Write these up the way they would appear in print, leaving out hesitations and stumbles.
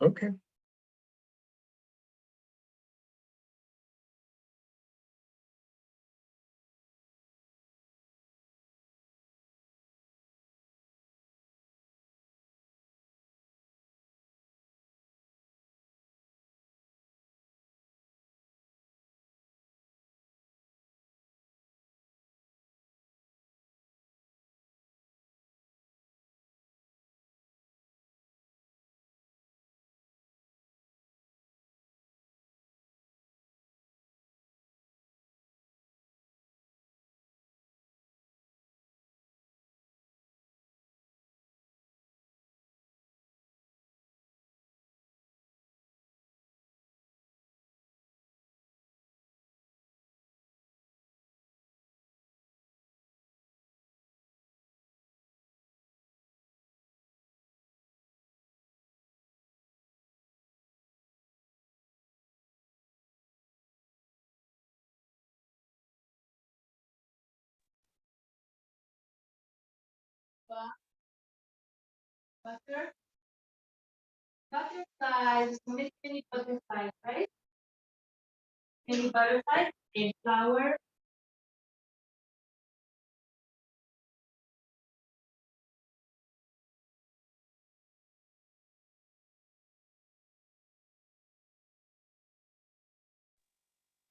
Okay. Butterflies, many butterflies, right? Many butterflies, a flower,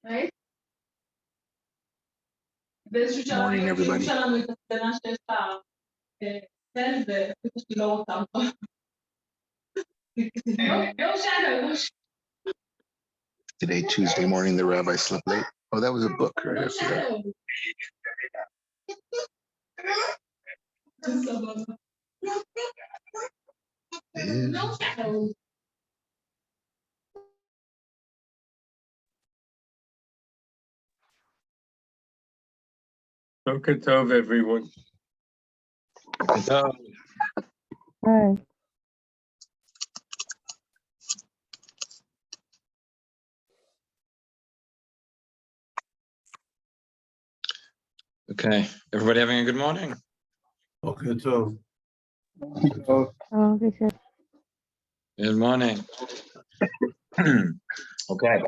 right? Morning, everybody. send the no shadow. Today, Tuesday morning, the rabbi slept late. Oh, that was a book right after that. No shadow. Boker Tov, everyone. Hi. Okay, everybody having a good morning? Okay, so Oh, this is Good morning. Okay.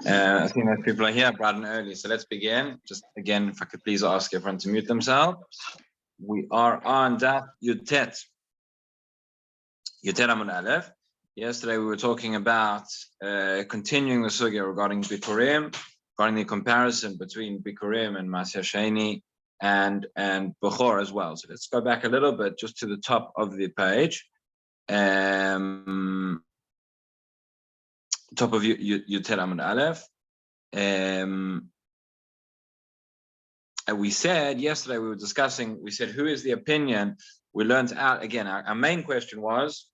I think most people are here bright and early, so let's begin. Just again, if I could please ask everyone to mute themselves. We are on Daf Yutet. Yutet Amud Aleph. Yesterday we were talking about continuing the sugya regarding Bikurim, regarding the comparison between Bikurim and Maseh Sheni and Bechor as well. So let's go back a little bit just to the top of the page. Top of Yutet Amud Aleph. And we said yesterday, we were discussing, we said, who is the opinion? We learned out again, our main question was,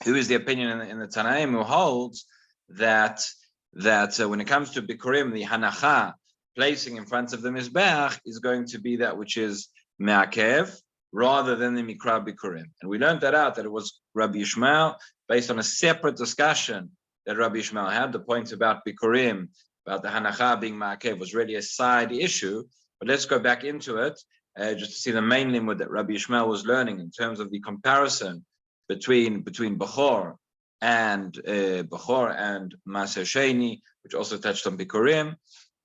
who is the opinion in the Tanaim who holds that when it comes to Bikurim, the Hanacha, placing in front of the Mizbeach, is going to be that which is Me'akev, rather than the Mikra Bikurim. And we learned that out, that it was Rabbi Yishmael, based on a separate discussion that Rabbi Yishmael had. The point about Bikurim, about the Hanacha being Ma'akev, was really a side issue. But let's go back into it, just to see the main limud that Rabbi Yishmael was learning in terms of the comparison between Bechor and Maseh Sheni, which also touched on Bikurim,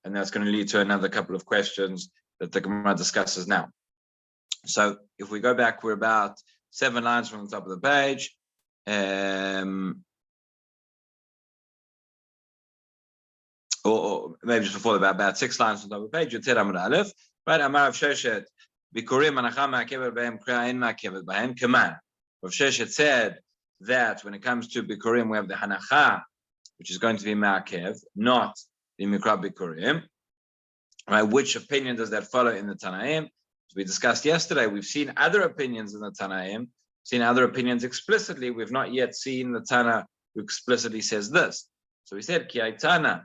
and that's going to lead to another couple of questions that the Gemara discusses now. So if we go back, we're about 7 lines from the top of the page. Or maybe just before about 6 lines from the top of the page, Yutet Amud Aleph, right? Amar Rav Sheshet, Bikurim Hanacha Ma'akevet B'hem, Kriya Ein Ma'akevet B'hem, Kaman. Rav Sheshet said that when it comes to Bikurim, we have the Hanacha, which is going to be Ma'akev, not the Mikra Bikurim. Right? Which opinion does that follow in the Tanaim? As we discussed yesterday, we've seen other opinions in the Tanaim, seen other opinions explicitly. We've not yet seen the Tana who explicitly says this. So we said, Ki Aitana,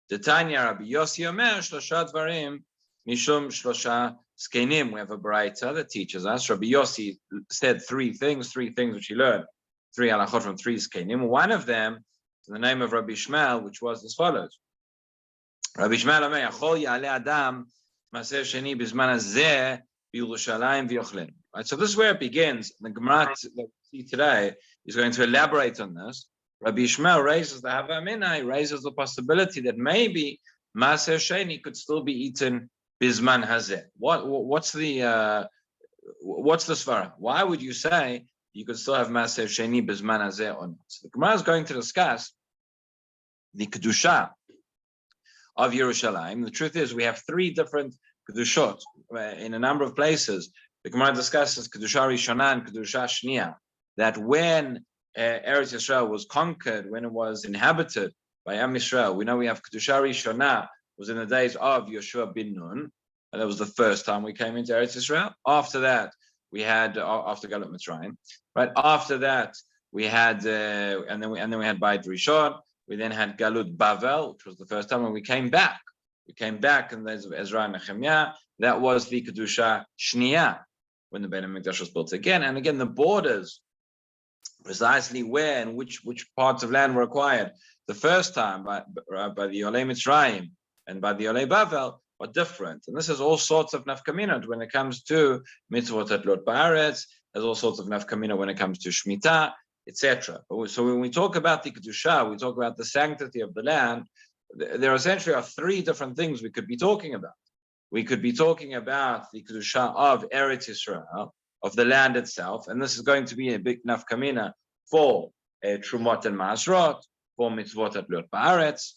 the Tanya Rabbi Yossi Omer, Shlosha Dvarim, Mishum Shlosha Skenim. We have a Baraita that teaches us. Rabbi Yossi said 3 things which he learned, 3 halachot from 3 Skenim. One of them is the name of Rabbi Shmuel, which was as follows. Rabbi Shmuel Omer, Yachol Ya'ale Adam, Maseh Sheni Bizman Hazeh, B'Yerushalayim V'Yochlen. Right, so this is where it begins. The Gemara that we see today is going to elaborate on this. Rabbi Yishmael raises the Hava Amina, he raises the possibility that maybe Maseh Sheni could still be eaten Bizman Hazeh. What's the svara? Why would you say you could still have Maseh Sheni Bizman Hazeh or not? So the Gemara is going to discuss the Kedusha of Yerushalayim. The truth is, we have 3 different Kedushot in a number of places. The Gemara discusses Kedusha Rishona and Kedusha Shnia, that when Eretz Yisrael was conquered, when it was inhabited by Am Yisrael, we know we have Kedusha Rishona was in the days of Yoshua bin Nun, and that was the first time we came into Eretz Yisrael. After that, we had after Galut Mitzrayim, right? After that, we had and then we had Beit Rishon. We then had Galut Bavel, which was the first time when we came back. We came back in the days of Ezra and Nehemiah. That was the Kedusha Shnia, when the Beit HaMikdash was built again. And again, the borders, precisely where and which parts of land were acquired the first time by the Yolei Mitzrayim and by the Yolei Bavel are different. And this is all sorts of nafkaminot when it comes to mitzvot atlot ba'aretz. There's all sorts of nafkaminot when it comes to Shemitah, etc. So when we talk about the Kedusha, we talk about the sanctity of the land. There essentially are 3 different things we could be talking about. We could be talking about the Kedusha of Eretz Yisrael, of the land itself, and this is going to be a big nafkamina for Trumot and Maasrot, for Mitzvot Atlot Ba'aretz,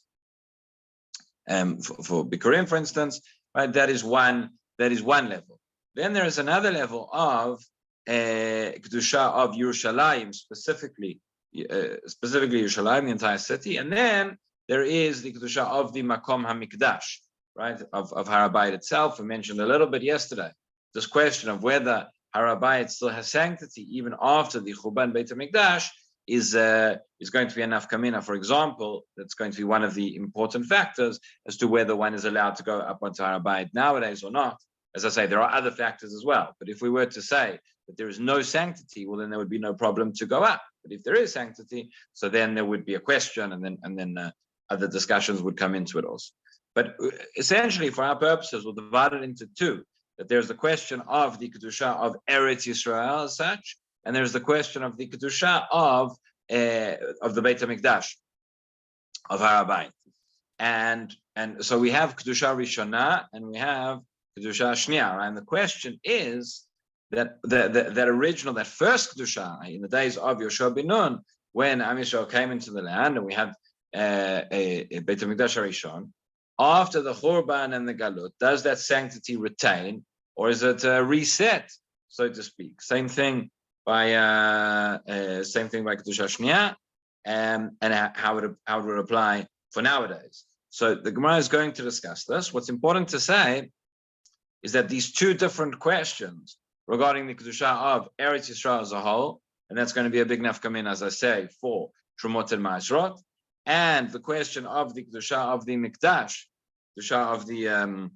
for Bikurim, for instance, right? That is one level. Then there is another level of kedusha of Yerushalayim, specifically Yerushalayim, the entire city, and then there is the kedusha of the Makom HaMikdash, right, of Har HaBayit itself. We mentioned a little bit yesterday this question of whether Har HaBayit still has sanctity even after the Churban Beit HaMikdash is going to be enough kamina, for example. That's going to be one of the important factors as to whether one is allowed to go up onto Har HaBayit nowadays or not. As I say, there are other factors as well. But if we were to say that there is no sanctity, well, then there would be no problem to go up. But if there is sanctity, so then there would be a question, and then other discussions would come into it also. But essentially, for our purposes, we'll divide it into two. That there's the question of the kedusha of Eretz Yisrael as such, and there's the question of the kedusha of the Beit HaMikdash, of Har HaBayit. And so we have kedusha Rishona and we have kedusha Shnia. Right? And the question is that that first kedusha in the days of Yoshua ben Nun, when Am Yisrael came into the land, and we had a Beit HaMikdash Rishon, after the Churban and the Galut, does that sanctity retain, or is it reset, so to speak? Same thing by Kedusha Shnia, and how it would apply for nowadays. So the Gemara is going to discuss this. What's important to say is that these two different questions regarding the Kedusha of Eretz Yisrael as a whole, and that's going to be a big nafkamin, as I say, for Trumot and Ma'asrot, and the question of the Kedusha of the Mikdash, Kedusha of the Makom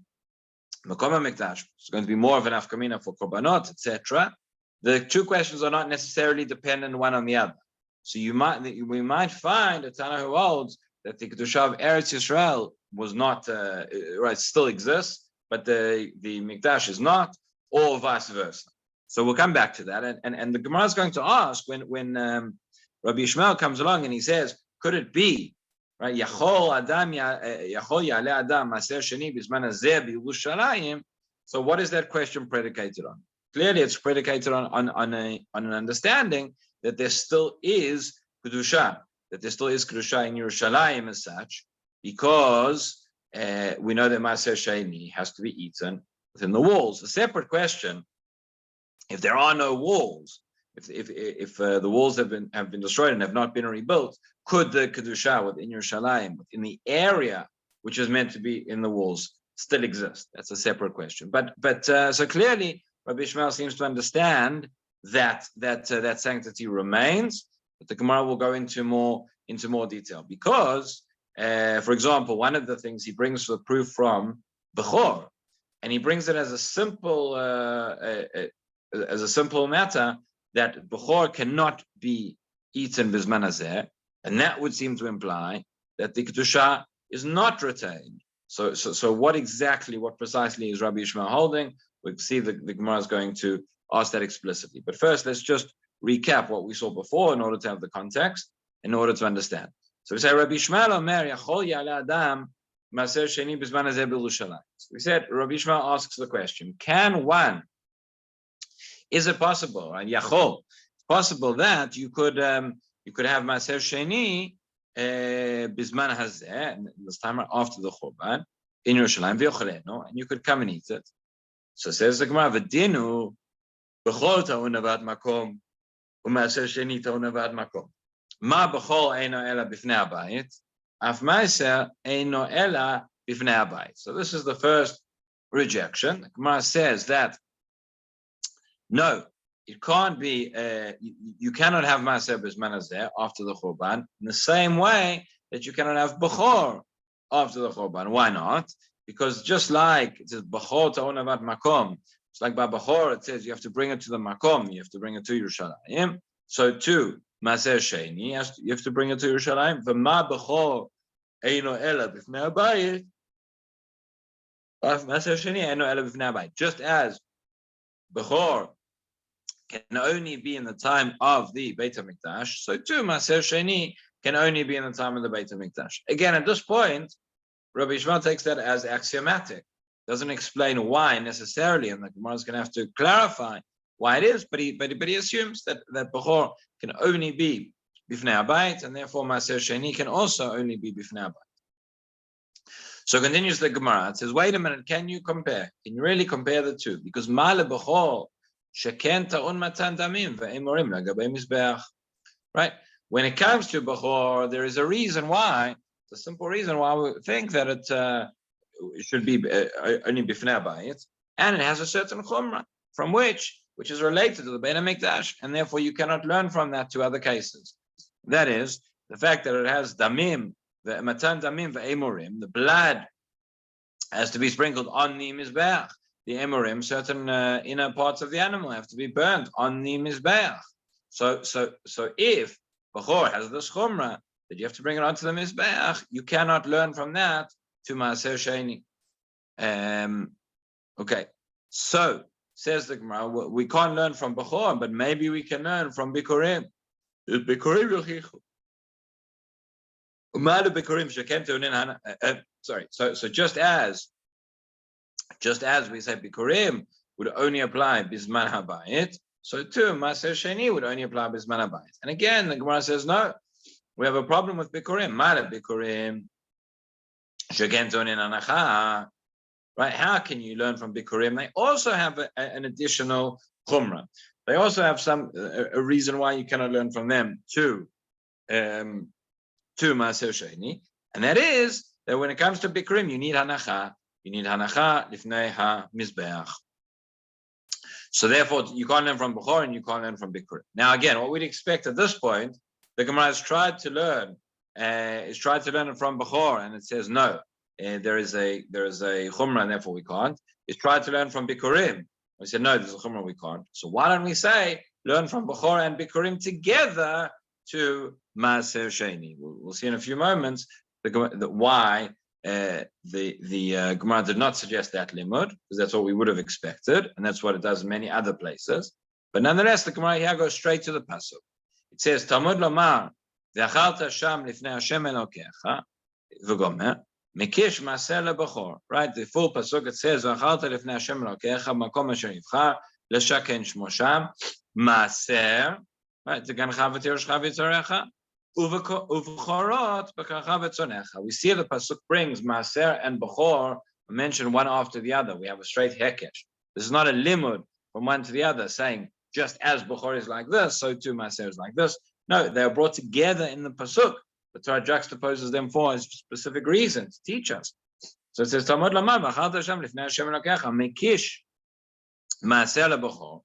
HaMikdash, it's going to be more of an afkamina for Korbanot, etc. The two questions are not necessarily dependent one on the other. So we might find a Tana who holds that the Kedusha of Eretz Yisrael was not, right, still exists, but the Mikdash is not, or vice versa. So we'll come back to that. And the Gemara is going to ask when Rabbi Yishmael comes along and he says, could it be, right? Yachol ya'ale adam maser sheni bizman hazeh b'Yerushalayim. So what is that question predicated on? Clearly, it's predicated on an understanding that there still is kedusha, that there still is kedusha in Yerushalayim as such, because we know that maser sheni has to be eaten within the walls. A separate question: if there are no walls, if the walls have been destroyed and have not been rebuilt, could the kedusha within Yerushalayim, within the area which is meant to be in the walls, still exist? That's a separate question. But so clearly, Rabbi Yishmael seems to understand that sanctity remains. But the Gemara will go into more detail because, for example, one of the things he brings for the proof from Bechor, and he brings it as a simple matter, that Bechor cannot be eaten bizman hazeh, and that would seem to imply that the kedusha is not retained. So what precisely is Rabbi Yishmael holding? We'll see the Gemara is going to ask that explicitly. But first, let's just recap what we saw before in order to have the context, in order to understand. So we say Rabbi Yishmael Omer Yachol Ya'ale Adam Maser Sheni Bizman Hazeh B'Yerushalayim. So we said Rabbi Yishmael asks the question: is it possible, and Yachol, it's possible that you could have Maser Sheni Bizman Hazeh, this time after the Churban, in Yerushalayim, V'yocheleno, and you could come and eat it. So says the Gemara, V'dinu B'chol Ta'un Avad Makom U'Maser Sheni Ta'un Avad Makom. Ma B'chol Eino Ela B'fnei Habayit, Af Maser Eino Ela B'fnei Habayit. So this is the first rejection. The Gemara says that no, it can't be. You cannot have Maser Bizman Hazeh after the Churban in the same way that you cannot have Bechor after the Churban. Why not? Because just like it says Bechor Ta'on Avad Makom, it's like by Bechor it says you have to bring it to the Makom, you have to bring it to Yerushalayim. So too, Maser Sheni, you have to bring it to Yerushalayim. V'ma Bechor Eino Ela B'fnei Habayit. Maser Sheni Eino Ela B'fnei Habayit. Just as Bechor can only be in the time of the Beit HaMikdash, so too Maser Sheni can only be in the time of the Beit HaMikdash. Again, at this point, Rabbi Yishmael takes that as axiomatic. Doesn't explain why necessarily, and the Gemara is going to have to clarify why it is, but he assumes that Bechor can only be Bifnei Habayit, and therefore Maser Sheni can also only be Bifnei Habayit. So continues the Gemara. It says, wait a minute, can you compare? Can you really compare the two? Because Ma'ale B'chol sheken ta'un matan damim ve'emorim lagabei mizbeach. Right? When it comes to B'chor, there is a reason why. It's a simple reason why we think that it should be only bifnei bayit, and it has a certain chumrah from which is related to the Beit HaMikdash, and therefore you cannot learn from that to other cases. That is the fact that it has damim, the matan damim ve'emorim, the blood has to be sprinkled on the mizbeach. The emorim, certain inner parts of the animal have to be burnt on the mizbeach. So if B'chor has this chumrah that you have to bring it onto the mizbeach, you cannot learn from that to Maaser Sheni. Okay, so says the Gemara, we can't learn from B'chor, but maybe we can learn from Bikurim. Sorry. So just as we say Bikurim would only apply Bisman Habayit, so too Maaser Sheni would only apply Bisman Habayit. And again, the Gemara says no. We have a problem with Bikurim. Ma'ale Bikurim sheken tonin anacha. Right? How can you learn from Bikurim? They also have an additional chumrah. They also have a reason why you cannot learn from them to Maaser Sheni, and that is that when it comes to Bikurim, you need hanacha. You need hanacha lifnei ha-mizbeach. So therefore, you can't learn from B'chor and you can't learn from Bikurim. Now again, what we'd expect at this point, the Gemara has tried to learn it from B'chor, and it says no. There is a chumrah, and therefore we can't. It's tried to learn from Bikurim. We said no, there's a chumrah, we can't. So why don't we say learn from B'chor and Bikurim together to Maaser Sheni? We'll see in a few moments why the Gemara did not suggest that limud, because that's what we would have expected, and that's what it does in many other places. But nonetheless, the Gemara here goes straight to the pasuk. It says, Talmud lomar, ve'achalta sham lifnei Hashem Elokecha, v'gomer, mekish maaser lebachor. Right, the full pasuk, it says, ve'achalta lifnei Hashem Elokecha, makom asher yivchar, leshaken shmo sham, maaser, right, t'gancha v'tirshcha v'tzorecha, uv'chorot b'karcha v'tzonecha. We see the pasuk brings maaser and bachor mentioned one after the other. We have a straight hekesh. This is not a limud from one to the other, saying just as B'chor is like this, so too Maaser is like this. No, they are brought together in the pasuk. The Torah juxtaposes them for a specific reason, to teach us. So it says, Talmud lamar, v'achalta Hashem lifnei Hashem Elokecha, mekish Maaser leB'chor,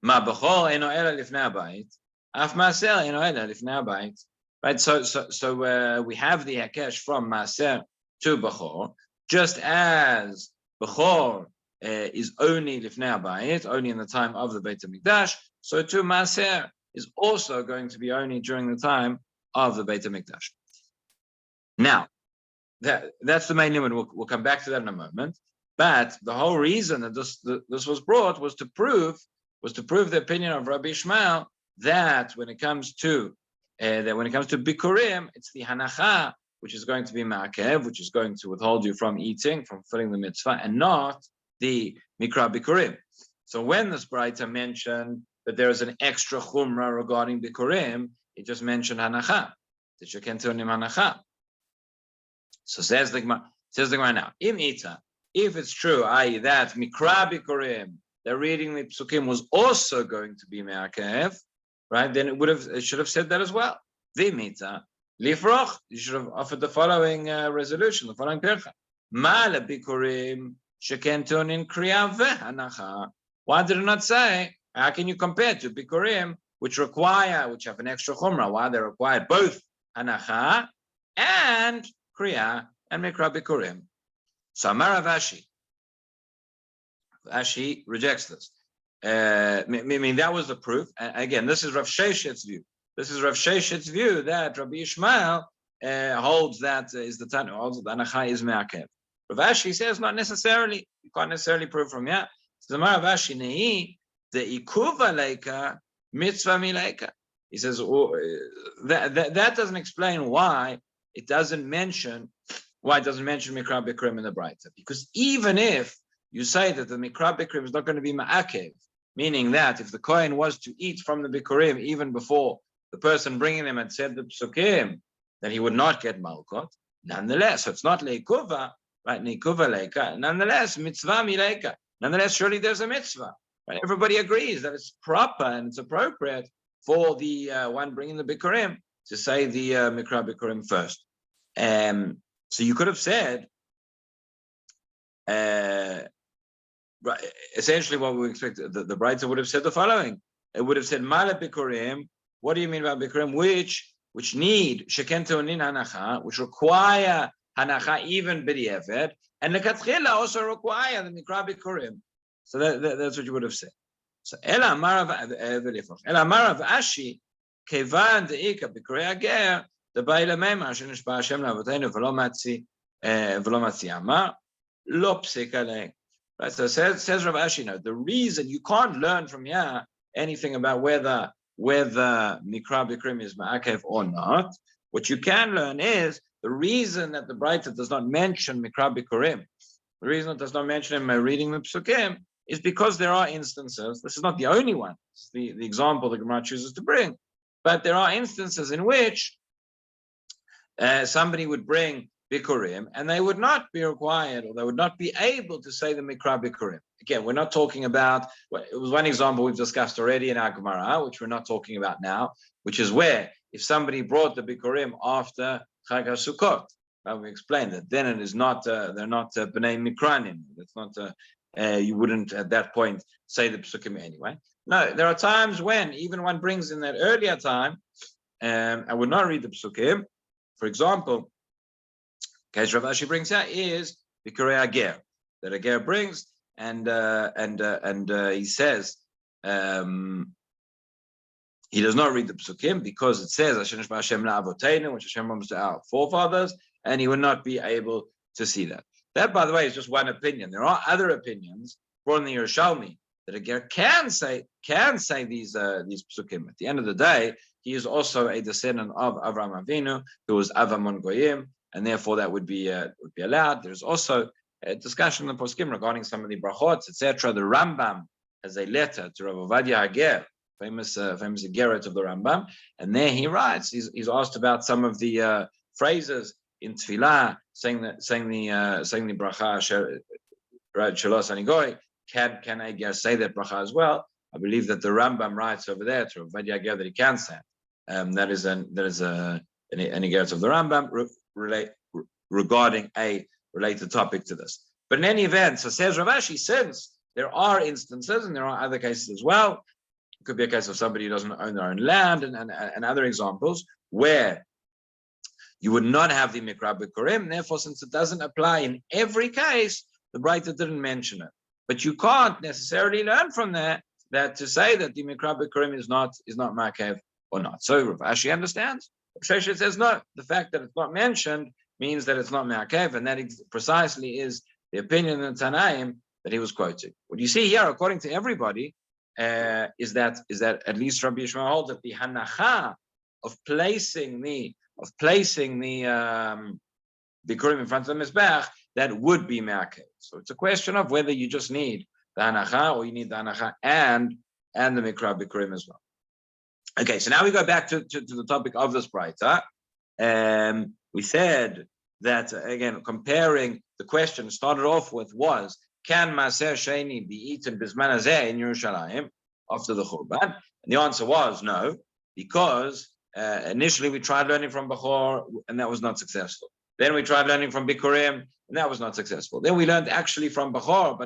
ma B'chor eino ela lifnei habayit, af Maaser eino ela lifnei habayit. Right, so we have the hekesh from Maaser to B'chor, just as B'chor is only lifnei habayit, only in the time of the Beit HaMikdash, so too Maaser is also going to be only during the time of the Beit HaMikdash. Now, that's the main limit. We'll come back to that in a moment. But the whole reason that this was brought was to prove the opinion of Rabbi Ishmael that when it comes to Bikurim, it's the hanacha which is going to be ma'akev, which is going to withhold you from eating, from fulfilling the mitzvah, and not the mikra Bikurim. So when this Braita mentioned that there is an extra chumrah regarding Bikurim, it just mentioned hanacha. Hanacha. So says the Gemara now, if it's true, i.e. that mikra Bikurim, the reading the psukim was also going to be ma'akev, right? Then it should have said that as well. V'imita lifroch, you should have offered the following resolution, the following percha. Ma'ale Bikurim shekentun in kriya ve'hanacha. Why did it not say? How can you compare to Bikurim, which have an extra chumrah? Why they require both hanacha and kriya and mikra Bikurim? So Amar Ashi rejects this. I mean, that was the proof. And again, this is Rav Sheshet's view. This is Rav Sheshet's view that Rabbi Ishmael holds that is the Tana, holds that Anacha is Me'akev. Rav Ashi says not necessarily. You can't necessarily prove from here. So the Rav Ashi Nehi, the Ikuva Leika, Mitzvah Mileika. He says that doesn't explain why it doesn't mention Mikra Bikurim in the Braita. Because even if you say that the Mikra Bikurim is not going to be Ma'akev, meaning that if the Kohen was to eat from the Bikurim even before the person bringing them had said the Psukim, that he would not get Malkot, nonetheless, so it's not Leikuva, right? Nikuva leika. Nonetheless, mitzvah mileika. Nonetheless, surely there's a mitzvah. Right? Everybody agrees that it's proper and it's appropriate for the one bringing the bikurim to say the mikra bikurim first. So you could have said, essentially what we expect, the Braita would have said the following. It would have said, Mala bikurim. What do you mean by bikurim? Which need sheken tonin hanacha, which require hanacha even b'di'evet, and lekatchila also require the mikra bikurim. So that's what you would have said. So ela amarav ashi kevan deika b'kurei ager the ba'ila meimar shenishba Hashem la'avotenu v'lo matzi amar lo psik alei. Right. So says Rav Ashi, no, the reason you can't learn from here anything about whether mikra b'kurim is ma'akev or not. What you can learn is the reason that the Braita does not mention mikra b'kurim. The reason it does not mention him reading the psukim is because there are instances, this is not the only one, it's the example the Gemara chooses to bring, but there are instances in which somebody would bring bikurim and they would not be required or they would not be able to say the mikra bikurim. Again, we're not talking about, it was one example we've discussed already in our Gemara, which we're not talking about now, which is where if somebody brought the bikurim after Chag HaSukkot, we explained that then it is not, they're not b'nei mikranim, it's not you wouldn't at that point say the psukim anyway. No, there are times when even one brings in that earlier time, I would not read the psukim. For example, case Rav Ashi brings out is Bikurei Ager, that Ager brings, and he says he does not read the psukim because it says Hashem la'avotenu, which Hashem comes to our forefathers, and he would not be able to see that. That, by the way, is just one opinion. There are other opinions brought in the Yerushalmi that a ger can say these psukim. At the end of the day, he is also a descendant of Avraham Avinu, who was Avamon Goyim, and therefore that would be allowed. There's also a discussion in the poskim regarding some of the brachot, etc. The Rambam has a letter to Rav Ovadia Hager, famous Gerrit of the Rambam, and there he writes. He's asked about some of the phrases in Tefillah, saying the bracha Shalos Anigoy. Can I say that bracha as well? I believe that the Rambam writes over there to Rav Ovadia Hager that he can say. That is an Gerrit of the Rambam regarding a related topic to this. But in any event, so says Rav Ashi, since there are instances and there are other cases as well, it could be a case of somebody who doesn't own their own land and other examples where you would not have the mikra bikurim. Therefore, since it doesn't apply in every case, the Braita didn't mention it. But you can't necessarily learn from that to say that the mikra bikurim is not makev or not. So Rav Ashi understands. Sheshet says no. The fact that it's not mentioned means that it's not makev, and that precisely is the opinion of Tanaim that he was quoting. What you see here, according to everybody, is that at least Rabbi Yishmael holds that the hanacha of placing the bikurim in front of the mizbech, that would be makev. So it's a question of whether you just need the hanacha or you need the hanacha and the mikra bikurim as well. Okay, so now we go back to the topic of this Braita. We said that, again, comparing the question started off with was, can Maaser Sheni be eaten Bizman Hazeh in Yerushalayim after the Churban? And the answer was no, because initially we tried learning from Bechor, and that was not successful. Then we tried learning from Bikurim, and that was not successful. Then we learned actually from Bechor,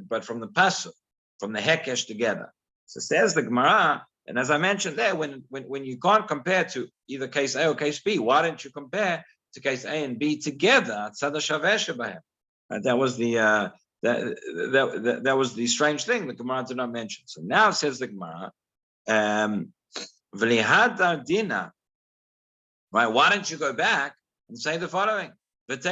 but from the Pasuk, from the Hekesh together. So says the Gemara, and as I mentioned there, when you can't compare to either case A or case B, why don't you compare to case A and B together? That was the strange thing the Gemara did not mention. So now says the Gemara, right? Why don't you go back and say the following? Right?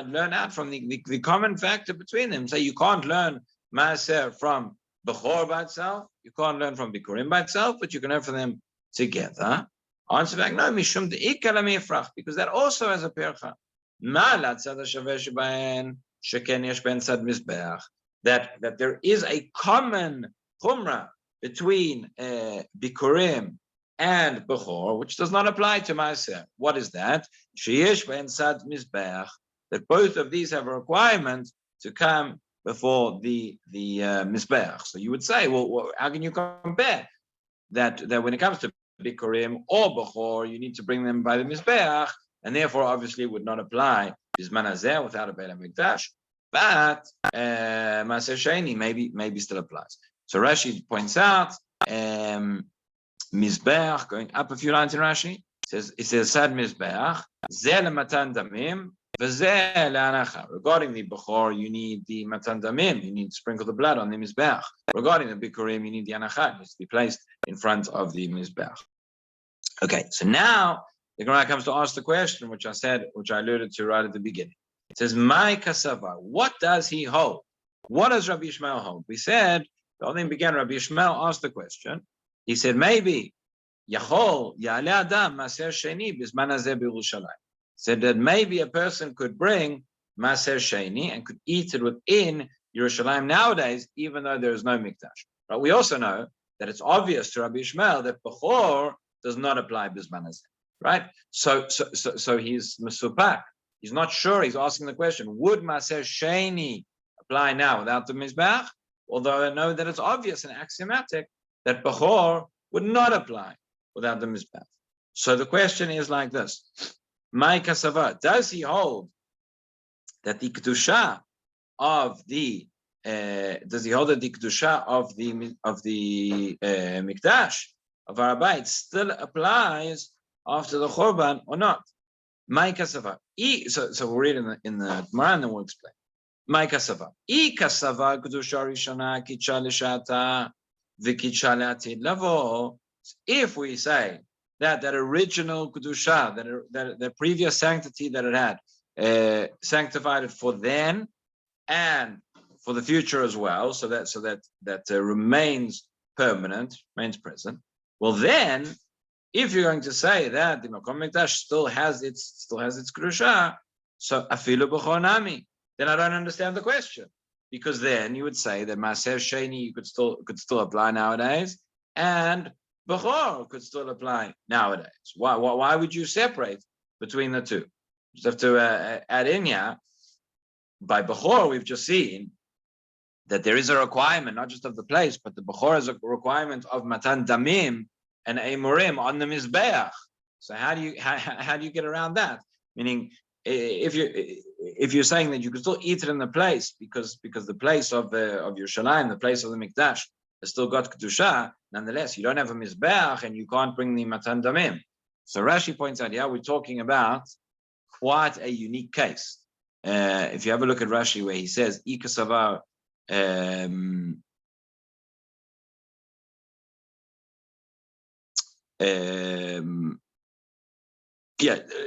Learn out from the common factor between them. Say you can't learn Maaser from Bechor by itself, you can't learn from Bikurim by itself, but you can learn from them together. Answer back, no, Mishum de'ika lamifrach, because that also has a percha. That there is a common chumrah between Bikurim and Bechor, which does not apply to Maaser. What is that? Sheyesh be'en sad mizbeach, that both of these have a requirement to come before the Mizbeach. So you would say, well, how can you compare that when it comes to Bikurim or Bechor, you need to bring them by the Mizbeach, and therefore obviously it would not apply Bizman Hazeh without a Beit HaMikdash, but Maaser Sheni maybe still applies. So Rashi points out Mizbeach, going up a few lines in Rashi, it says Sad Mizbeach, Zeh leMatan Damim, V'zeh leHanacha. Regarding the Bechor, you need the Matan Damim, you need to sprinkle the blood on the Mizbeach. Regarding the Bikurim, you need the Hanacha, it needs to be placed in front of the Mizbeach. Okay, so now the Gemara comes to ask the question, which I alluded to right at the beginning. It says, "My kasava, what does he hold? What does Rabbi Yishmael hold?" We said the whole thing began. Rabbi Yishmael asked the question. He said, "Maybe Yachol Ya'ale Adam Maser Sheni Bizman Hazeh b'Yerushalayim." Said that maybe a person could bring Maser Sheni and could eat it within Yerushalayim nowadays, even though there is no Mikdash. But we also know that it's obvious to Rabbi Yishmael that Bechor does not apply Bizman Hazeh, right? So he's Mesupak. He's not sure. He's asking the question: would Maser Sheni apply now without the Mizbeach? Although I know that it's obvious and axiomatic that Bechor would not apply without the Mizbeach. So the question is like this: My kasava, does he hold that the kedusha of the kedusha of the mikdash of Har Bayit still applies after the Churban or not? My kasava. So we'll read in the Gemara and then we'll explain. My kasava. I kasava kedusha rishona kitcha l'shata v'kitcha le'atid lavo. If we say that original kedusha, that the previous sanctity that it had, sanctified it for then and for the future as well, so that remains permanent, remains present. Well, then, if you're going to say that the Makom Mikdash still has its kedusha, so afilu b'chor nami, then I don't understand the question, because then you would say that Maaser Sheni could still apply nowadays, and Bechor could still apply nowadays. Why would you separate between the two? You just have to add in here. By Bechor, we've just seen that there is a requirement, not just of the place, but the Bechor is a requirement of Matan Damim and Eimurim on the Mizbeach. So how do you get around that? Meaning, if you're saying that you can still eat it in the place because the place of Yerushalayim, the place of the Mikdash, has still got kedusha, nonetheless, you don't have a mizbeach and you can't bring the matan damim. So Rashi points out, we're talking about quite a unique case. If you have a look at Rashi, where he says, "Ikasavar."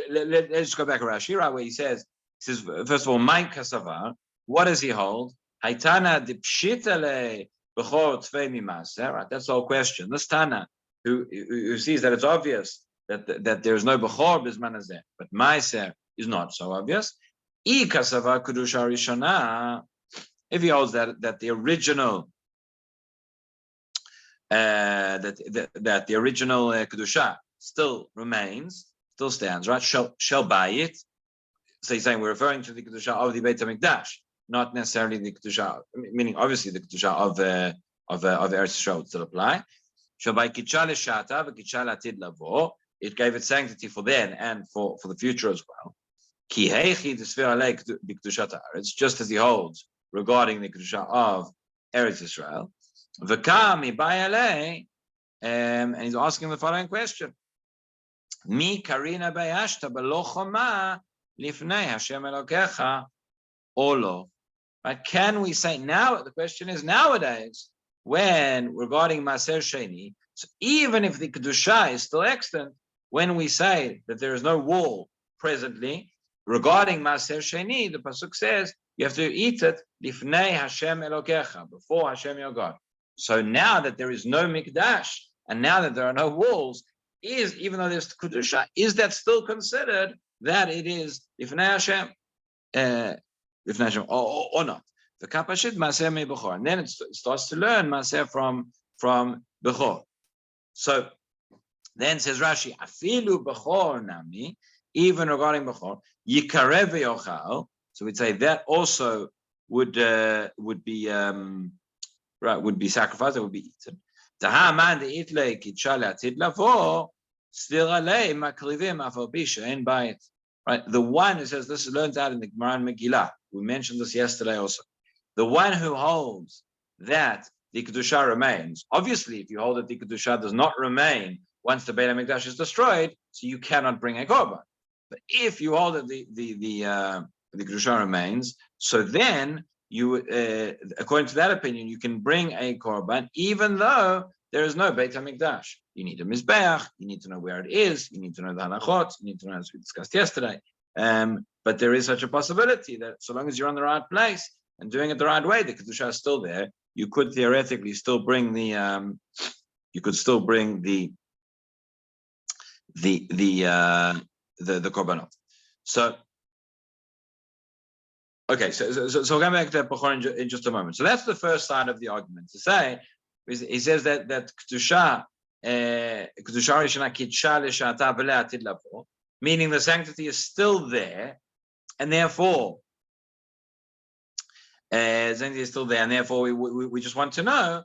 Let's go back to Rashi, right, where he says, first of all, "My kasavar." What does he hold? Haitana dipshitale. Right, that's the whole question. This Tana, who sees that it's obvious that there's no Bechor Bizman Hazeh, but Maaser is not so obvious. If he holds that the original kedusha still remains, still stands, right? Shall buy it. So he's saying we're referring to the kedusha of the Beit HaMikdash, not necessarily the kedusha, meaning obviously the kedusha of Eretz Yisrael would still apply. It gave its sanctity for then and for the future as well. It's just as he holds regarding the kedusha of Eretz Yisrael. And he's asking the following question: Mi karina bayashta b'lo choma lifnei Hashem Elokecha olo. But can we say now? The question is nowadays, when regarding Maaser Sheni, so even if the kedusha is still extant, when we say that there is no wall presently regarding Maaser Sheni, the pasuk says you have to eat it lifnei Hashem Elokecha, before Hashem your God. So now that there is no mikdash and now that there are no walls, even though there's kedusha, is that still considered that it is lifnei Hashem? Or not. The kapashit maaser me bechor, and then it starts to learn maaser from bechor. So then says Rashi, afilu bechor nami, even regarding bechor, yikarev yochal, So we'd say that also would be would be sacrificed, it would be eaten. Right, the one who says this is learned out in the Gemara and Megillah. We mentioned this yesterday also. The one who holds that the Kedusha remains. Obviously, if you hold that the Kedusha does not remain once the Beit HaMikdash is destroyed, so you cannot bring a korban. But if you hold that the Kedusha remains, so then you, according to that opinion, you can bring a korban even though there is no Beit HaMikdash. You need a mizbeach, you need to know where it is, you need to know the halachot, you need to know, as we discussed yesterday. But there is such a possibility that so long as you're on the right place and doing it the right way, the Kedusha is still there. You could theoretically still bring the korbanot. So okay, so we'll come back to that Bechor in just a moment. So that's the first side of the argument. To say, he says that Kedusha Rishona Kidsha L'Shata V'Le Atid Lavo, meaning the sanctity is still there, and therefore sanctity is still there, and therefore we just want to know,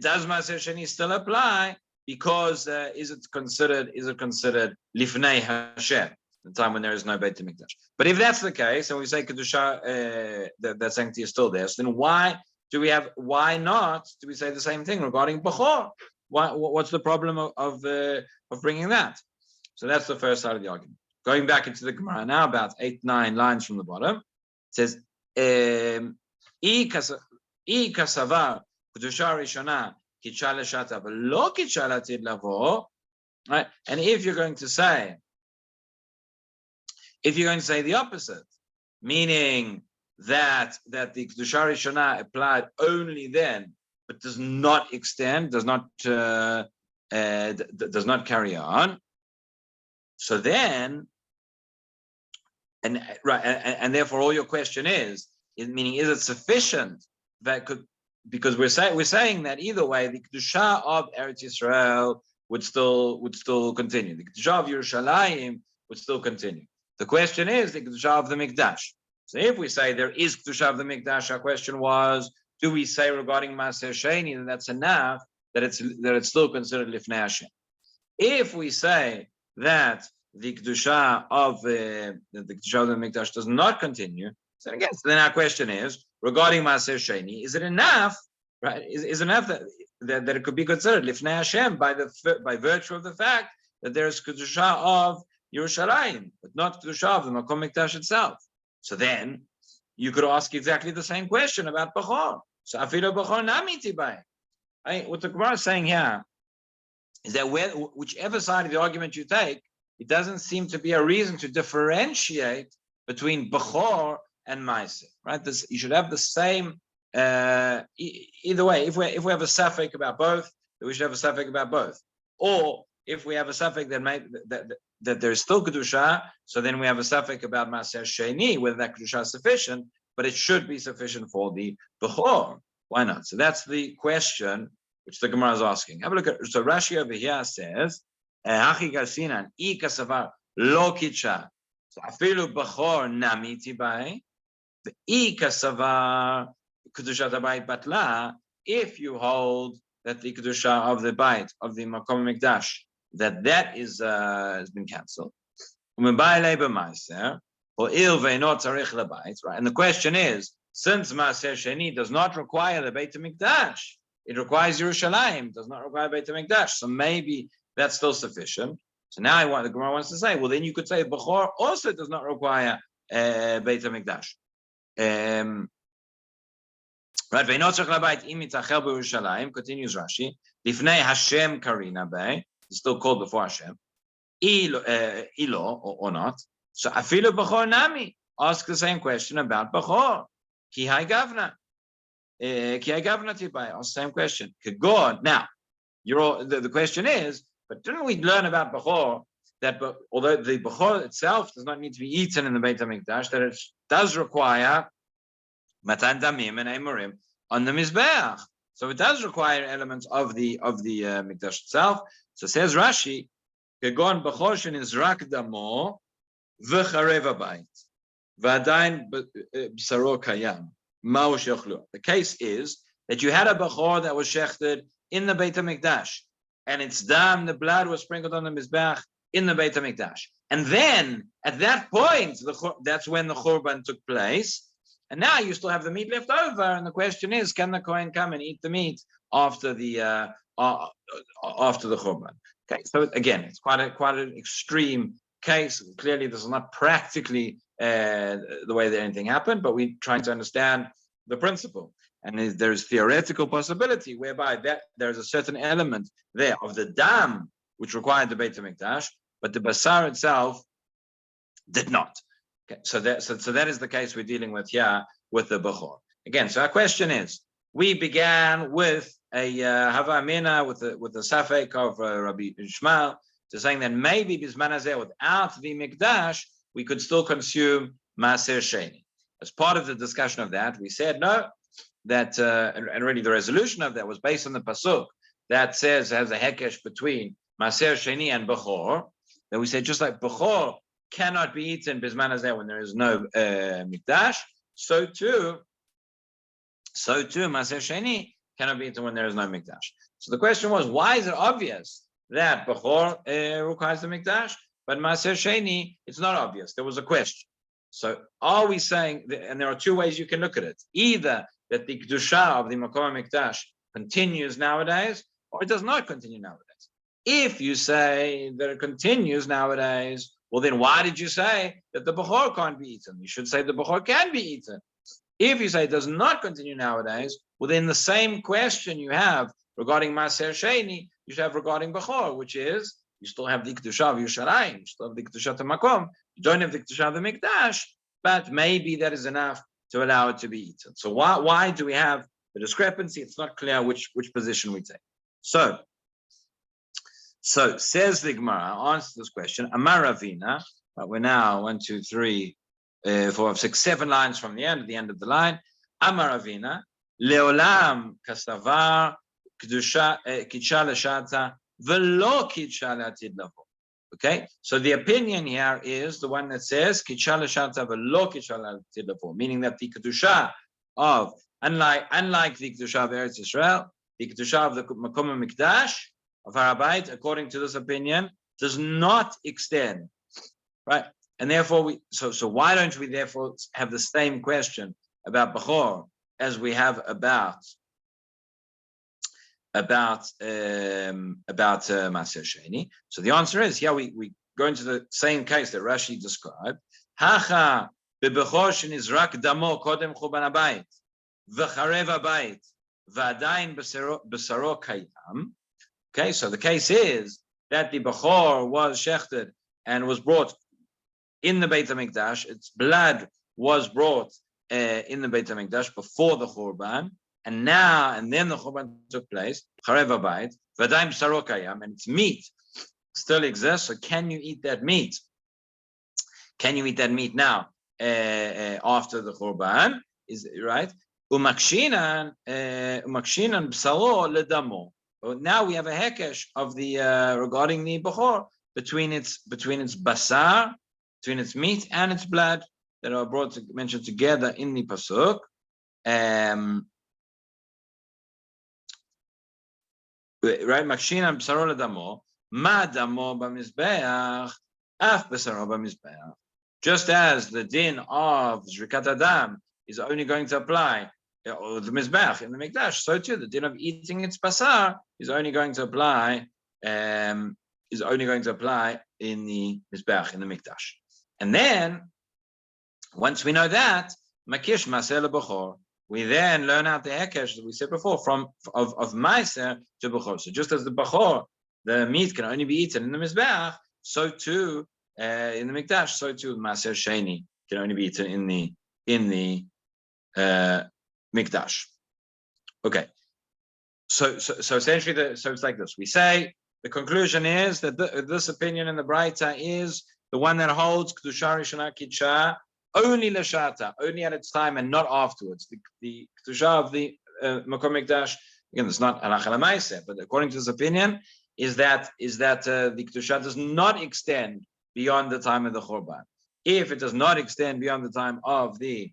does Maaser Sheni still apply? Because is it considered Lifnei Hashem, the time when there is no Beit HaMikdash? But if that's the case, and we say Kedusha, that sanctity is still there, so then why not do we say the same thing regarding Bechor? What's the problem of bringing that? So that's the first side of the argument. Going back into the Gemara now, about 8-9 lines from the bottom, it says, I kasavar Kedusha Rishona Kidsha L'Shata V'Lo Kidsha L'Atid Lavo, right? And if you're going to say the opposite, meaning that the Kedusha Rishona applied only then, but does not extend, does not carry on. So then, and therefore, all your question is meaning, is it sufficient that could? Because we're saying that either way, the Kedusha of Eretz Yisrael would still continue. The Kedusha of Yerushalayim would still continue. The question is the Kedusha of the Mikdash. So if we say there is Kedusha of the Mikdash, our question was, do we say regarding Maaser Sheni that that's enough, that it's still considered Lifnei Hashem? If we say that the Kedusha of the Mikdash does not continue, so again, then our question is regarding Maaser Sheni: is it enough? Right? Is enough that it could be considered Lifnei Hashem by virtue of the fact that there is Kedusha of Yerushalayim, but not Kedusha of the Makom Mikdash itself? So then you could ask exactly the same question about Bechor. So Afilu Bechor Nami Tibai. What the Gemara is saying here is that whichever side of the argument you take, it doesn't seem to be a reason to differentiate between Bechor and Maaser. Right? You should have the same. Either way, if we have a suffix about both, then we should have a suffix about both. Or if we have a suffix that there is still Kedusha, so then we have a suffix about Maaser Sheni, whether that Kedusha is sufficient, but it should be sufficient for the Bechor. Why not? So that's the question which the Gemara is asking. Have a look at, so Rashi over here says, Hachi Gasinan, I Kasavar Lo Kidsha. So Afilu Bechor Nami Tibai, the I Kasavar Kedusha Tabayit Batla, if you hold that the Kedusha of the Bait, of the Makom Mikdash, that is has been cancelled. Right? And the question is, since Maaser Sheni does not require the Beit HaMikdash, it requires Yerushalayim, does not require Beit HaMikdash, so maybe that's still sufficient. So now the Gemara wants to say, well, then you could say Bechor also does not require Beit HaMikdash. Right? Continues Rashi. Lifnei Hashem Karina Bay. It's still called before Hashem. Ilo or not. So Afilu Bechor Nami. Ask the same question about Bechor. Ki hai gavna. Ki hai gavna tibai. Ask the same question. Kegod. Now, the question is, but didn't we learn about Bechor that although the Bechor itself does not need to be eaten in the Beit HaMikdash, that it does require Matan Damim and Emurim on the Mizbeach. So it does require elements of the Mikdash itself. So says Rashi, Kegon Bechor shenizrak damo v'charev habayit. v'adayin b'saro kayam. Ma'u shechlu. The case is that you had a bechor that was shechted in the Beit HaMikdash, and its dam, the blood, was sprinkled on the mizbeach in the Beit HaMikdash. And then, at that point, that's when the Churban took place. And now you still have the meat left over, and the question is, can the Kohen come and eat the meat after the Churban? Okay, so again, it's quite an extreme case. Clearly, this is not practically the way that anything happened, but we're trying to understand the principle. And there's theoretical possibility whereby that there's a certain element there of the dam which required the Beit HaMikdash, but the basar itself did not. Okay, so that is the case we're dealing with here with the bechor. Again, so our question is: we began with a hava amina with the safek of Rabbi Ishmael, to saying that maybe bisman hazeh, without the mikdash, we could still consume maaser sheni. As part of the discussion of that, we said no. That and really the resolution of that was based on the pasuk that says has a hekesh between maaser sheni and bechor. That we said just like bechor cannot be eaten bisman hazeh when there is no mikdash, so too maaser sheni cannot be eaten when there is no mikdash. So the question was, why is it obvious that bechor requires the mikdash, but maaser sheni it's not obvious? There was a question. So are we saying, and there are two ways you can look at it: either that the kedusha of the Makom Mikdash continues nowadays, or it does not continue nowadays. If you say that it continues nowadays, well then why did you say that the bechor can't be eaten? You should say the bechor can be eaten. If you say it does not continue nowadays, well then the same question you have regarding Maaser Sheni, you should have regarding bechor, which is, you still have the kedusha of Yerushalayim, you still have the kedusha of Makom, you don't have the kedusha of the Mikdash, but maybe that is enough to allow it to be eaten. So why do we have the discrepancy? It's not clear which position we take. So says the Gemara, answer this question. Amar Ravina, we're now 1, 2, 3, 4, 5, 6, 7 lines from the end of the line. Amar Ravina, Leolam kasavar kedusha kitcha l'shata v'lo kitcha l'atid lavo. Okay, so the opinion here is the one that says kitcha l'shata v'lo kitcha l'atid lavo, meaning that the kedusha of unlike the kedusha of Eretz Yisrael, the kedusha of the Makom Mikdash of Har Habayit, according to this opinion, does not extend, right? And therefore, so why don't we therefore have the same question about bechor as we have about Maaser Sheni? So the answer is, we go into the same case that Rashi described. Hacha bebechor shenizrak damo kodem chuban habayit v'charev habayit v'adayin b'saro kayam. Okay, so the case is that the bechor was shechted and was brought in the Beit HaMikdash. Its blood was brought in the Beit HaMikdash before the Churban, and then the Churban took place. Charev habayit v'adayin b'saro kayam, and its meat still exists. So can you eat that meat? Can you eat that meat now after the Churban? Is it right? Umakshinan b'saro ledamo. Now we have a hekesh of the regarding the bechor between its basar, between its meat and its blood that are mentioned together in the pasuk. Right, makshinan b'saro ledamo, ma damo b'mizbeach, af b'saro b'mizbeach. Just as the din of zrikat adam is only going to apply or the mizbeach in the mikdash, so too the din of eating its basar is only going to apply in the mizbeach in the mikdash. And then once we know that, makish maaser lebechor, we then learn out the hekesh that we said before of maaser to bechor. So just as the bechor, the meat can only be eaten in the mizbeach, so too in the mikdash, so too maaser sheni can only be eaten in the mikdash. Okay, so essentially, so it's like this. We say the conclusion is that this opinion in the Braita is the one that holds kedusha rishona kitcha only l'shata, only at its time and not afterwards. The kedusha of the Makom Mikdash, again, it's not halacha l'maaseh, but according to this opinion, is that the kedusha does not extend beyond the time of the Churban. If it does not extend beyond the time of the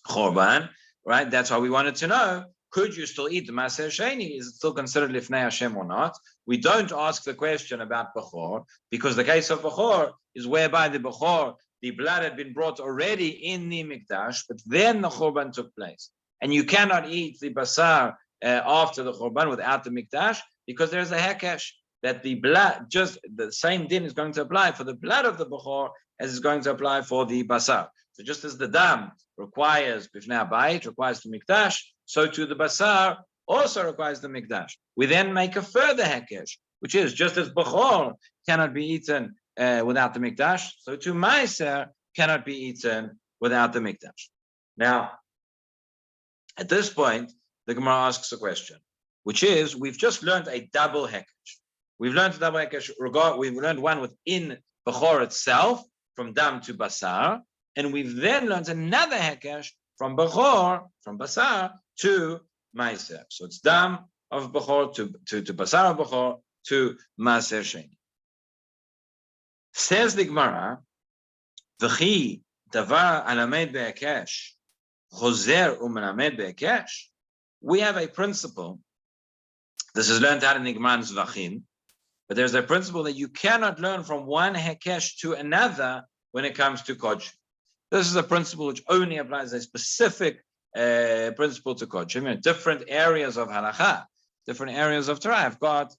Chorban, right? That's why we wanted to know, could you still eat the Maser Sheni? Is it still considered Lifnei Hashem or not? We don't ask the question about Bechor, because the case of Bechor is whereby the Bechor, the blood had been brought already in the Mikdash, but then the Chorban took place. And you cannot eat the Basar after the Chorban without the Mikdash, because there's a Hekesh, that the blood, just the same din is going to apply for the blood of the Bechor as is going to apply for the Basar. So just as the Dam requires Bifnei Bayit, requires the Mikdash, so too the Basar also requires the Mikdash. We then make a further Hekesh, which is just as Bechor cannot be eaten without the Mikdash, so too Meiser cannot be eaten without the Mikdash. Now, at this point, the Gemara asks a question, which is, we've just learned a double Hekesh. We've learned a double Hekesh, we've learned one within Bechor itself, from Dam to Basar, and we've then learned another Hekesh from Bechor, from Basar to Meiser. So it's Dam of Bechor to Basar of Bechor to Maser Sheni. Says the Gemara, V'chi davar alamed be'ekesh, chozer umelamed be'ekesh. We have a principle. This is learned out in the Gemara in Zvachim, but there's a principle that you cannot learn from one Hekesh to another when it comes to Kodshim. This is a principle which only applies a specific principle to Kodshim. Different areas of Halacha, different areas of Torah have got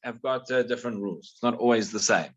different rules. It's not always the same.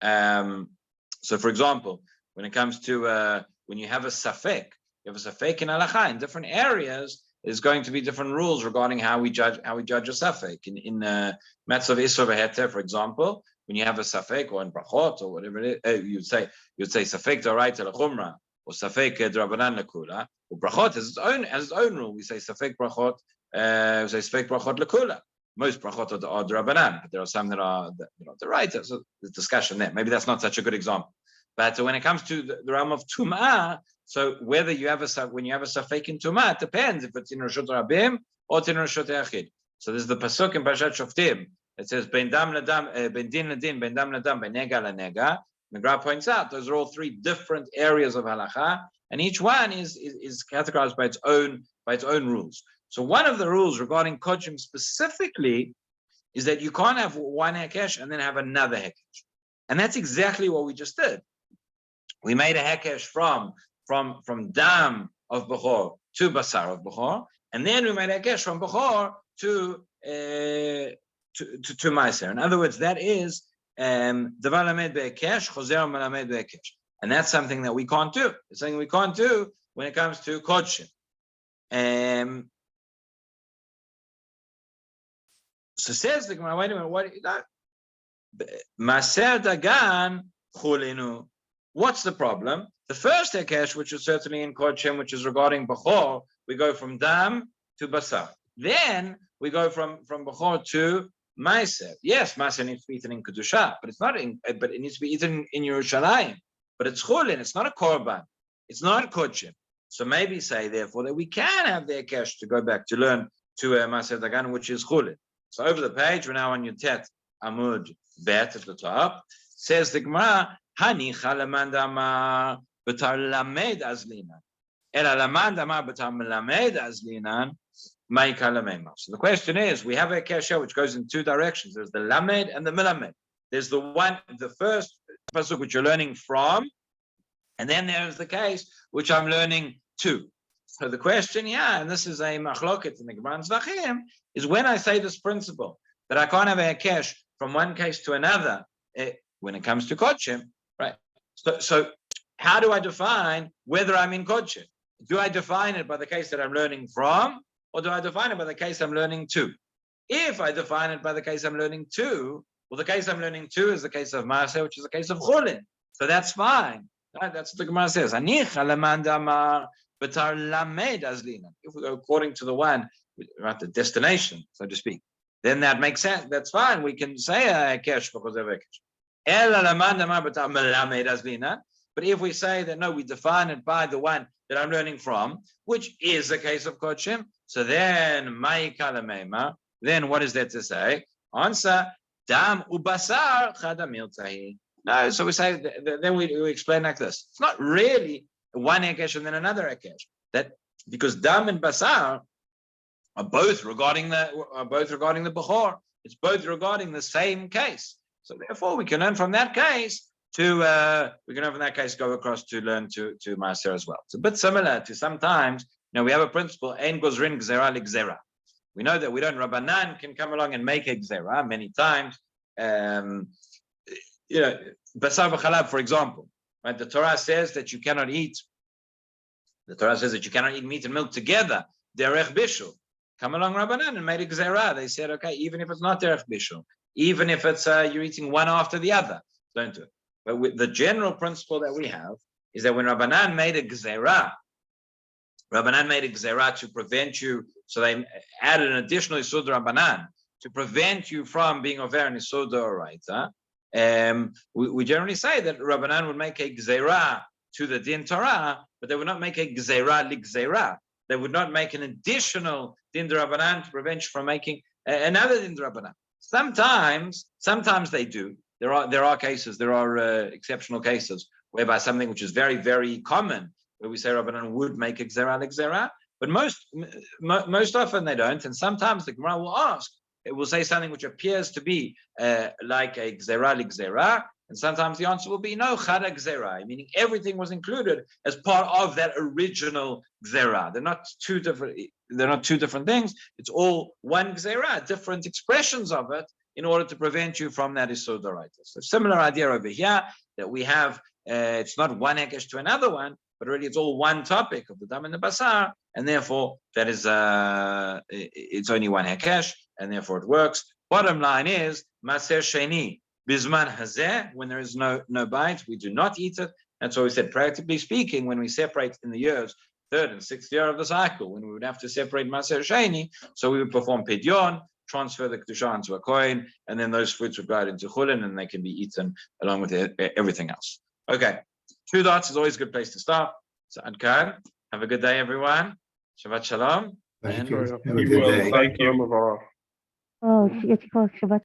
So, for example, when it comes to when you have a Safek, you have a Safek in Halacha in different areas. There's going to be different rules regarding how we judge a Safek. In Matzav Isur V'Heter, for example, when you have a Safek or in Brachot or whatever it is, you'd say Safek D'Oraita L'Chumra or Safek D'Rabanan L'Kula. Or Brachot has its own rule. We say Safek Brachot, we say Safek Brachot L'Kula. Most Brachot are D'Rabanan, but there are some that are D'Oraita. So there's discussion there. Maybe that's not such a good example. But when it comes to the realm of Tum'ah, so whether you have when you have a Safek in Tum'ah, it depends if it's in Reshut Rabim or it's in Reshut Yachid. So there's the pasuk in Parashat Shoftim. It says Ben Dam Ladam, Ben Din Ladin, Ben Dam Ladam, Ben Nega Lanega. The Gra points out those are all three different areas of halacha, and each one is categorized by its own rules. So one of the rules regarding Kodshim specifically is that you can't have one Hekesh and then have another Hekesh, and that's exactly what we just did. We made a Hekesh from Dam of Bechor to Basar of Bechor, and then we made a Hekesh from Bechor to Meiser. In other words, that is Davar Lamed Be'ekesh, Chozer Melamed Be'ekesh. And that's something that we can't do. It's something we can't do when it comes to Kodshim. So says the Gemara, wait a minute, what? Maser Dagan Chulinu. What's the problem? The first Hekesh, which is certainly in Kodshim, which is regarding Bechor, we go from Dam to Basar. Then we go from Bechor to Meiser. Yes, Meiser needs to be eaten in Kedusha, but it's not but it needs to be eaten in Yerushalayim. But it's Chulin, it's not a Korban. It's not Kodshim. So maybe say, therefore, that we can have the Hekesh to go back to learn to Maser Dagan, which is Chulin. So over the page, we're now on Yutet Amud Bet at the top. Says the Gemara, Hani Chalaman Damar B'tar Lamed Azlinan. Ela Laman Damar B'tar Melamed Azlinan. So the question is, we have a Hekesh which goes in two directions. There's the Lamed and the Melamed. There's the first pasuk which you're learning from, and then there's the case which I'm learning to. So the question, and this is a machloket in the Gemara Zvachim, is when I say this principle that I can't have a Hekesh from one case to another when it comes to Kodshim, right? So how do I define whether I'm in Kodshim? Do I define it by the case that I'm learning from, or do I define it by the case I'm learning to? If I define it by the case I'm learning to, well, the case I'm learning to is the case of Maaseh, which is the case of Chulin. So that's fine. Right? That's what the Gemara says. If we go according to the one, right, the destination, so to speak, then that makes sense. That's fine. We can say a Hekesh because of a Hekesh. But if we say that, no, we define it by the one that I'm learning from, which is the case of Kodshim, so then, then what is there to say? Answer, Dam ubasar chadamil tahi. No, so we say, then we explain like this. It's not really one Hekesh and then another Hekesh. That because Dam and Basar are both regarding the Bechor. It's both regarding the same case. So therefore, we can learn from that case to go across to learn to Maaser as well. It's a bit similar to sometimes, we have a principle, Ein Gozrin Gzera L'Gzera. We know that we don't, Rabbanan can come along and make a Gzera many times. Basar v'chalab, for example, right? The Torah says that you cannot eat meat and milk together. Derech Bishul. Come along, Rabbanan, and made a Gzera. They said, okay, even if it's not Derech Bishul, even if it's you're eating one after the other, don't do it. But the general principle that we have is that when Rabbanan made a Gzera to prevent you, so they added an additional Yisud Rabbanan to prevent you from being over an Yisud Oraita. We generally say that Rabbanan would make a Gzera to the Din Torah, but they would not make a Gzera L'Gzera. They would not make an additional Din Rabbanan to prevent you from making another Din Rabbanan. Sometimes they do. There are cases, there are exceptional cases whereby something which is very, very common, where we say Rabbanan would make a Gzera L'Gzera, but most often they don't. And sometimes the Gemara will ask, it will say something which appears to be like a Gzera L'Gzera, and sometimes the answer will be no, Chada Gzera, meaning everything was included as part of that original Gzera. They're not two different things. It's all one Gzera, different expressions of it in order to prevent you from that Yisod Oraita. So similar idea over here that we have, it's not one Hekesh to another one, but really it's all one topic of the Dam and the Basar, and therefore that is it's only one Hekesh, and therefore it works. Bottom line is Maser Sheni Bizman Hazeh, when there is no bite, we do not eat it. That's why we said, practically speaking, when we separate in the years, 3rd and 6th year of the cycle, when we would have to separate Maser Sheni, so we would perform Pidyon, transfer the Kedusha into a coin, and then those fruits would go out into Chulin, and they can be eaten along with everything else. Okay, 2 dots is always a good place to start. So Adkan, have a good day, everyone. Shabbat Shalom. Thank And you. Have Have a good day. Thank you. Oh, Shabbat